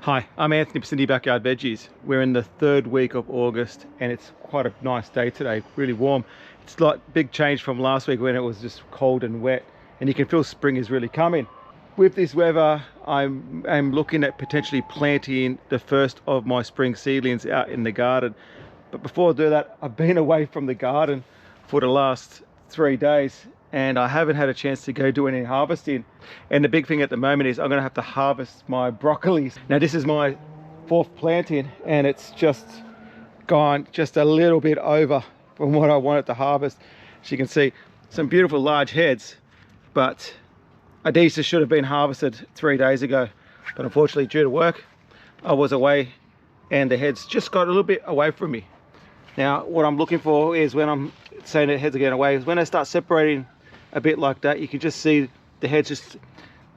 Hi, I'm Anthony from Cindy Backyard Veggies. We're in the third week of August and it's quite a nice day today, really warm. It's like big change from last week when it was just cold and wet, and you can feel spring is really coming. With this weather, I'm looking at potentially planting the first of my spring seedlings out in the garden. But before I do that, I've been away from the garden for the last 3 days and I haven't had a chance to go do any harvesting. And the big thing at the moment is I'm going to have to harvest my broccoli. Now this is my 4th planting and it's just gone just a little bit over from what I wanted to harvest. As you can see, some beautiful large heads, but these should have been harvested 3 days ago. But unfortunately, due to work, I was away and the heads just got a little bit away from me. Now what I'm looking for is, when I'm saying the heads are getting away, is when they start separating a bit like that, you can just see the heads just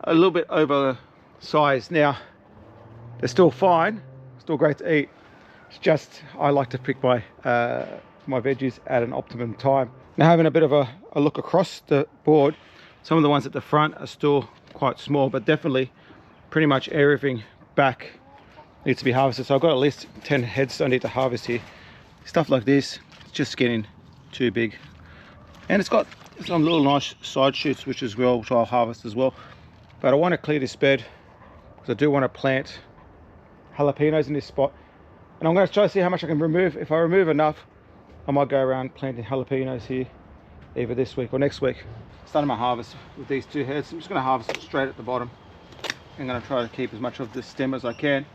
a little bit oversized. Now they're still fine, still great to eat. It's just I like to pick my my veggies at an optimum time. Now having a bit of a look across the board, some of the ones at the front are still quite small, but definitely pretty much everything back needs to be harvested. So I've got at least 10 heads I need to harvest here. Stuff like this, it's just getting too big. And it's got some little nice side shoots which I'll harvest as well. But I want to clear this bed because I do want to plant jalapenos in this spot. And I'm going to try to see how much I can remove. If I remove enough, I might go around planting jalapenos here either this week or next week. Starting my harvest with these 2 heads. I'm just going to harvest it straight at the bottom. I'm going to try to keep as much of the stem as I can.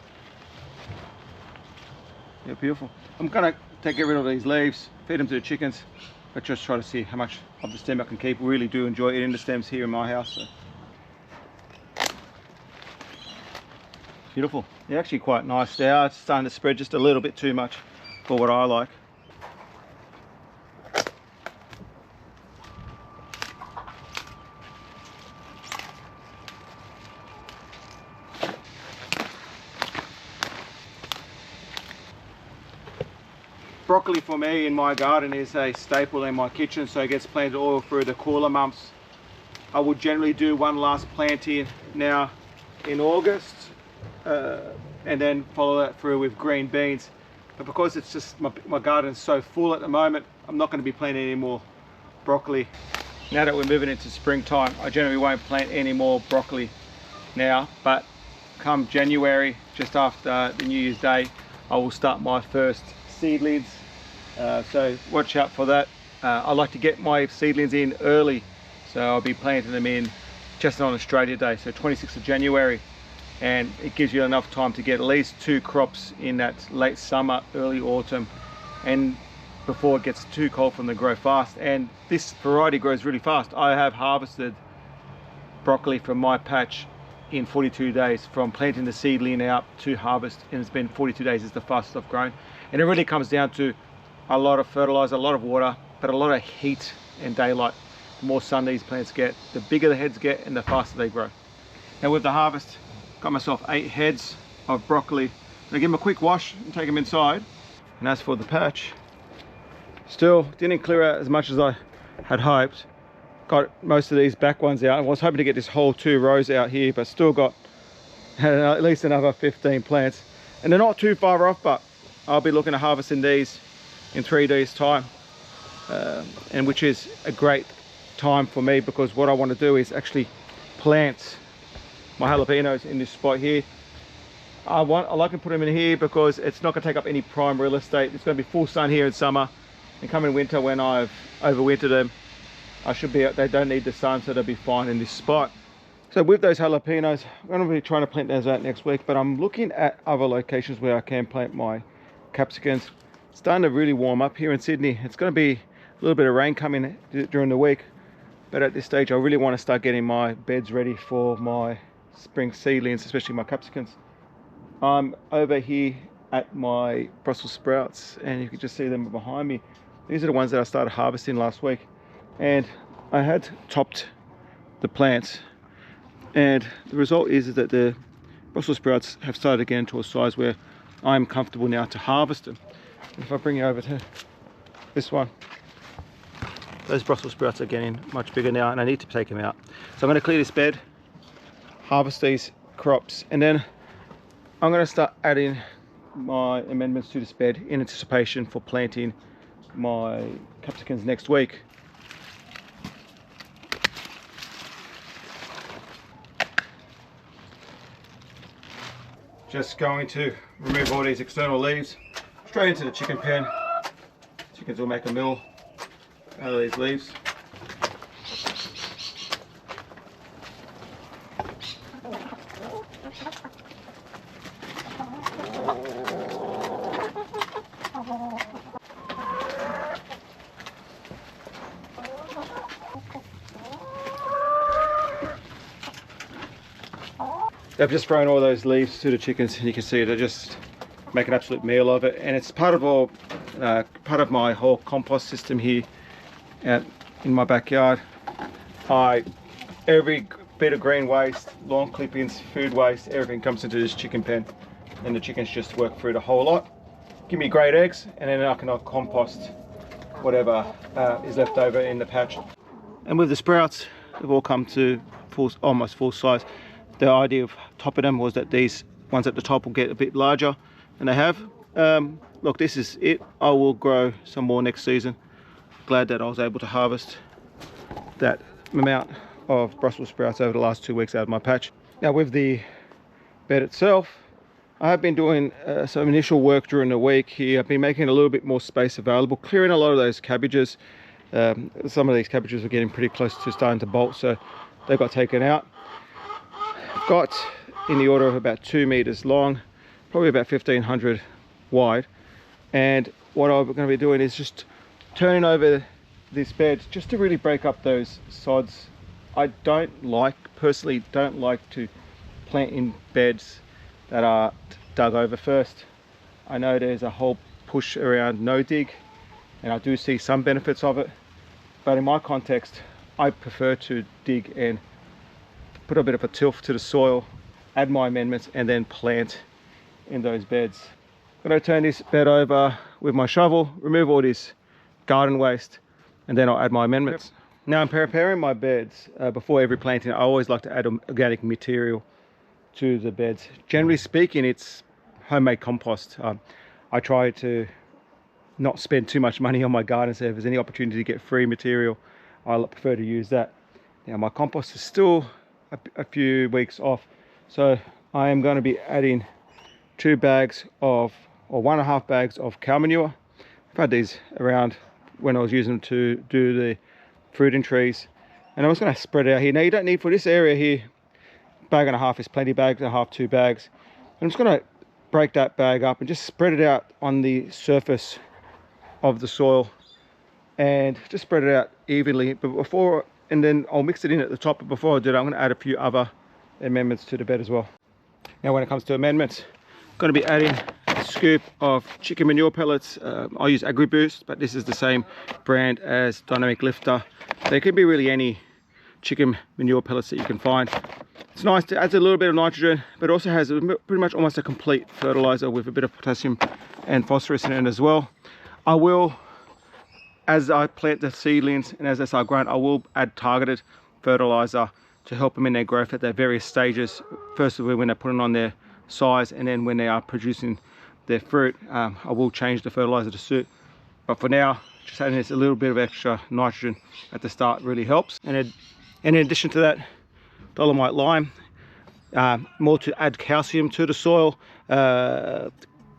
Yeah, beautiful. I'm going to get rid of these leaves, feed them to the chickens, but just try to see how much of the stem I can keep. We really do enjoy eating the stems here in my house. So. Beautiful. They're actually quite nice. They are starting to spread just a little bit too much for what I like. Broccoli for me in my garden is a staple in my kitchen, so it gets planted all through the cooler months. I would generally do one last planting now in August and then follow that through with green beans. But because it's just my garden is so full at the moment, I'm not going to be planting any more broccoli. Now that we're moving into springtime, I generally won't plant any more broccoli now, but come January, just after the New Year's Day, I will start my first seedlings. So watch out for that. I like to get my seedlings in early, so I'll be planting them in just on Australia Day, so 26th of January, and it gives you enough time to get at least 2 crops in that late summer, early autumn, and before it gets too cold for them to grow fast. And this variety grows really fast. I have harvested broccoli from my patch in 42 days, from planting the seedling out to harvest, and it's been 42 days is the fastest I've grown. And it really comes down to a lot of fertilizer, a lot of water, but a lot of heat and daylight. The more sun these plants get, the bigger the heads get and the faster they grow. Now with the harvest, got myself 8 heads of broccoli. I give them a quick wash and take them inside. And as for the patch, still didn't clear out as much as I had hoped. Got most of these back ones out. I was hoping to get this whole 2 rows out here, but still got at least another 15 plants. And they're not too far off, but I'll be looking at harvesting these in 3 days time, and which is a great time for me, because what I want to do is actually plant my jalapenos in this spot here. I like to put them in here because it's not going to take up any prime real estate. It's going to be full sun here in summer, and come in winter when I've overwintered them, they don't need the sun, so they'll be fine in this spot. So with those jalapenos, I'm going to be trying to plant those out next week, but I'm looking at other locations where I can plant my capsicums. It's starting to really warm up here in Sydney. It's going to be a little bit of rain coming during the week, but at this stage I really want to start getting my beds ready for my spring seedlings, especially my capsicums. I'm over here at my Brussels sprouts, and you can just see them behind me. These are the ones that I started harvesting last week, and I had topped the plants, and the result is that the Brussels sprouts have started to get into a size where I'm comfortable now to harvest them. If I bring you over to this one, those Brussels sprouts are getting much bigger now, and I need to take them out. So I'm going to clear this bed, harvest these crops, and then I'm going to start adding my amendments to this bed in anticipation for planting my capsicums next week. Just going to remove all these external leaves straight into the chicken pen. Chickens will make a meal out of these leaves. I've just thrown all those leaves to the chickens, and you can see they just make an absolute meal of it. And it's part of my whole compost system here out in my backyard. Every bit of green waste, lawn clippings, food waste, everything comes into this chicken pen, and the chickens just work through the whole lot. Give me great eggs, and then I can compost whatever is left over in the patch. And with the sprouts, they've all come to almost full size. The idea of topping them was that these ones at the top will get a bit larger, and they have. Look, this is it. I will grow some more next season. Glad that I was able to harvest that amount of Brussels sprouts over the last 2 weeks out of my patch. Now with the bed itself, I have been doing some initial work during the week here. I've been making a little bit more space available, clearing a lot of those cabbages. Some of these cabbages are getting pretty close to starting to bolt, so they got taken out. Got in the order of about 2 meters long, probably about 1500 wide, and what I'm going to be doing is just turning over this bed just to really break up those sods. I personally don't like to plant in beds that are dug over first. I know there's a whole push around no dig, and I do see some benefits of it, but in my context I prefer to dig and put a bit of a tilth to the soil, add my amendments, and then plant in those beds. I'm going to turn this bed over with my shovel, remove all this garden waste, and then I'll add my amendments. Now I'm preparing my beds before every planting. I always like to add organic material to the beds. Generally speaking, it's homemade compost. I try to not spend too much money on my garden, so if there's any opportunity to get free material, I prefer to use that. Now my compost is still a few weeks off, so I am going to be adding 2 bags of, or 1.5 bags of cow manure. I've had these around when I was using them to do the fruiting trees, and I'm just going to spread it out here. Now you don't need, for this area here, 1.5 bags is plenty. 1.5 bags, 2 bags. I'm just going to break that bag up and just spread it out on the surface of the soil, and just spread it out evenly. But before, and then I'll mix it in at the top, but before I do that, I'm going to add a few other amendments to the bed as well. Now when it comes to amendments, I'm going to be adding a scoop of chicken manure pellets. I use AgriBoost, but this is the same brand as Dynamic Lifter. They could be really any chicken manure pellets that you can find. It's nice, it adds a little bit of nitrogen, but also has pretty much almost a complete fertilizer with a bit of potassium and phosphorus in it as well. I will, as I plant the seedlings and as they start growing, I will add targeted fertilizer to help them in their growth at their various stages. First of all, when they're putting on their size, and then when they are producing their fruit, I will change the fertilizer to suit. But for now, just adding this a little bit of extra nitrogen at the start really helps. And in addition to that, dolomite lime, more to add calcium to the soil.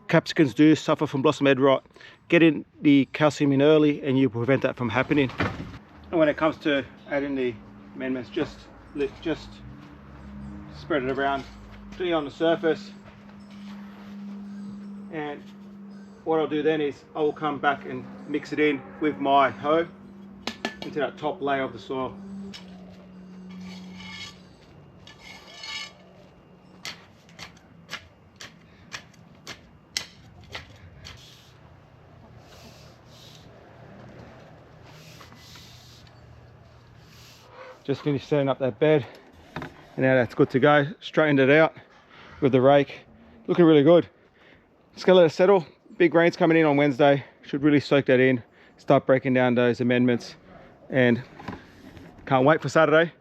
Capsicums do suffer from blossom head rot. Get in the calcium in early and you prevent that from happening. And when it comes to adding the amendments, just spread it around, do it on the surface. And what I'll do then is I will come back and mix it in with my hoe into that top layer of the soil. Just finished setting up that bed, and now that's good to go. Straightened it out with the rake, looking really good. Just gonna let it settle. Big rains coming in on Wednesday, should really soak that in, start breaking down those amendments, and can't wait for Saturday.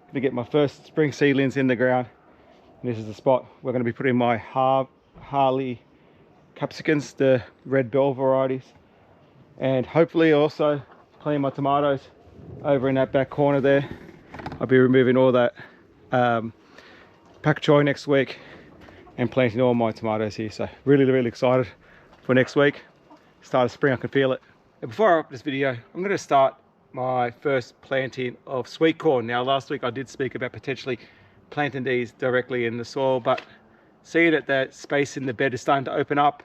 Gonna get my first spring seedlings in the ground And this is the spot we're going to be putting my Harley capsicums, the red bell varieties, and hopefully also clean my tomatoes over in that back corner there. I'll be removing all that pak choi next week and planting all my tomatoes here. So really excited for next week. Start of spring, I can feel it. And before I wrap this video, I'm going to start my first planting of sweet corn. Now last week I did speak about potentially planting these directly in the soil, but see that that space in the bed is starting to open up.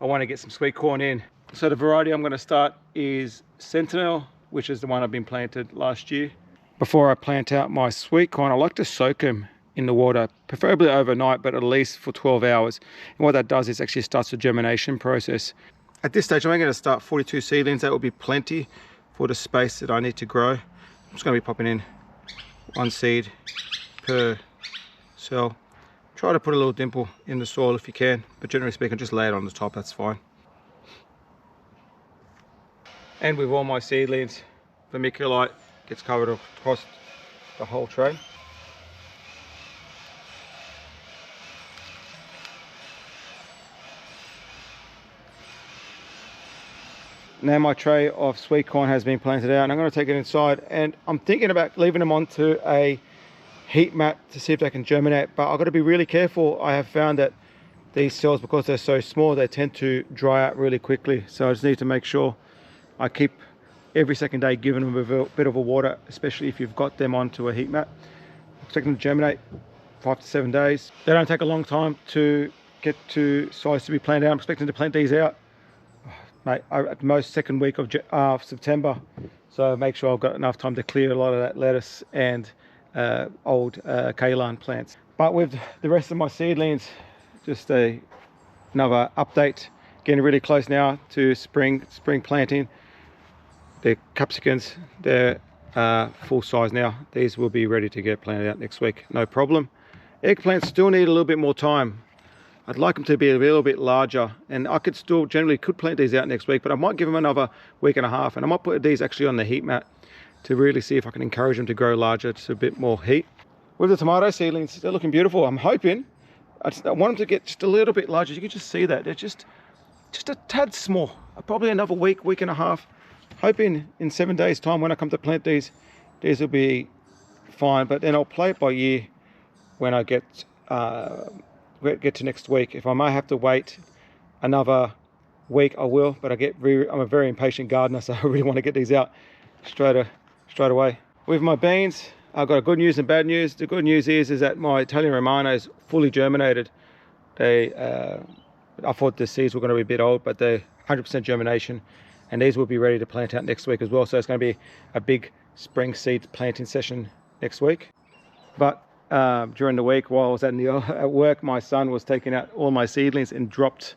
I want to get some sweet corn in. So the variety I'm going to start is Sentinel, which is the one I've been planted last year. Before I plant out my sweet corn, I like to soak them in the water, preferably overnight, but at least for 12 hours. And what that does is actually starts the germination process. At this stage, I'm going to start 42 seedlings. That will be plenty for the space that I need to grow. I'm just going to be popping in 1 seed per cell. Try to put a little dimple in the soil if you can, but generally speaking, just lay it on the top, that's fine. And with all my seedlings, vermiculite gets covered across the whole tray. Now my tray of sweet corn has been planted out and I'm going to take it inside, and I'm thinking about leaving them onto a heat mat to see if they can germinate, but I've got to be really careful. I have found that these cells, because they're so small, they tend to dry out really quickly. So I just need to make sure I keep every second day giving them a bit of a water, especially if you've got them onto a heat mat. I'm expecting them to germinate 5 to 7 days. They don't take a long time to get to size to be planted out. I'm expecting to plant these out mate, at most second week of September, so make sure I've got enough time to clear a lot of that lettuce and old kale plants. But with the rest of my seedlings, just another update, getting really close now to spring planting. The capsicums, they're full size now. These will be ready to get planted out next week, no problem. Eggplants still need a little bit more time. I'd like them to be a little bit larger, and I could still generally plant these out next week, but I might give them another week and a half, and I might put these actually on the heat mat to really see if I can encourage them to grow larger, just a bit more heat. With the tomato seedlings, they're looking beautiful. I'm hoping, I want them to get just a little bit larger. You can just see that they're just a tad small. Probably another week and a half. Hoping in 7 days time when I come to plant these will be fine, but then I'll play it by ear when I get to next week. If I may have to wait another week, I will, but I'm a very impatient gardener, so I really want to get these out straight away. With my beans, I've got a good news and bad news. The good news is that my Italian Romano is fully germinated. I thought the seeds were going to be a bit old, but they're 100% germination, and these will be ready to plant out next week as well. So it's going to be a big spring seed planting session next week. But during the week while I was at work, my son was taking out all my seedlings and dropped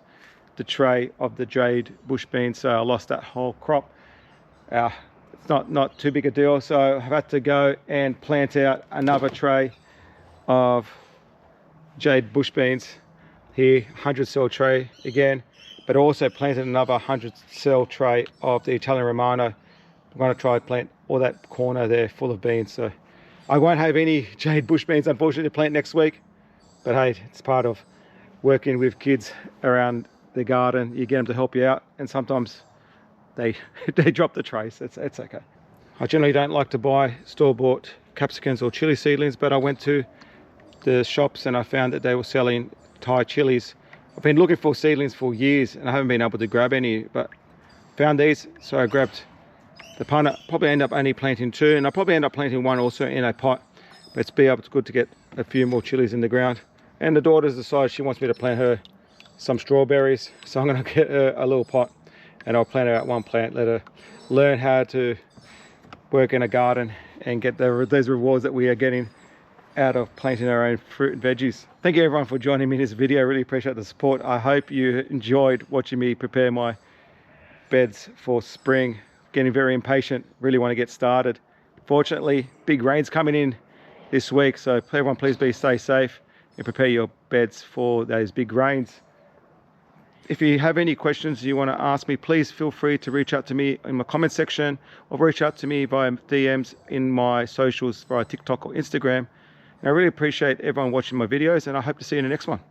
the tray of the jade bush beans, so I lost that whole crop. It's not too big a deal, so I've had to go and plant out another tray of jade bush beans here, 100 cell tray again, but also planted another 100 cell tray of the Italian Romano. I'm going to try and plant all that corner there full of beans. So I won't have any jade bush beans, unfortunately, to plant next week. But hey, it's part of working with kids around the garden. You get them to help you out, and sometimes they drop the trays. It's okay. I generally don't like to buy store-bought capsicums or chili seedlings, but I went to the shops and I found that they were selling Thai chilies. I've been looking for seedlings for years and I haven't been able to grab any, but found these, so I grabbed the punter. Probably end up only planting 2, and I'll probably end up planting 1 also in a pot, but it's good to get a few more chilies in the ground. And the daughter's decided she wants me to plant her some strawberries, so I'm going to get her a little pot and I'll plant her out 1 plant, let her learn how to work in a garden and get those rewards that we are getting out of planting our own fruit and veggies. Thank you everyone for joining me in this video. I really appreciate the support. I hope you enjoyed watching me prepare my beds for spring. Getting very impatient, really want to get started. Fortunately, big rain's coming in this week, so everyone please stay safe and prepare your beds for those big rains. If you have any questions you want to ask me, please feel free to reach out to me in my comment section, or reach out to me via DMs in my socials via TikTok or Instagram. I really appreciate everyone watching my videos, and I hope to see you in the next one.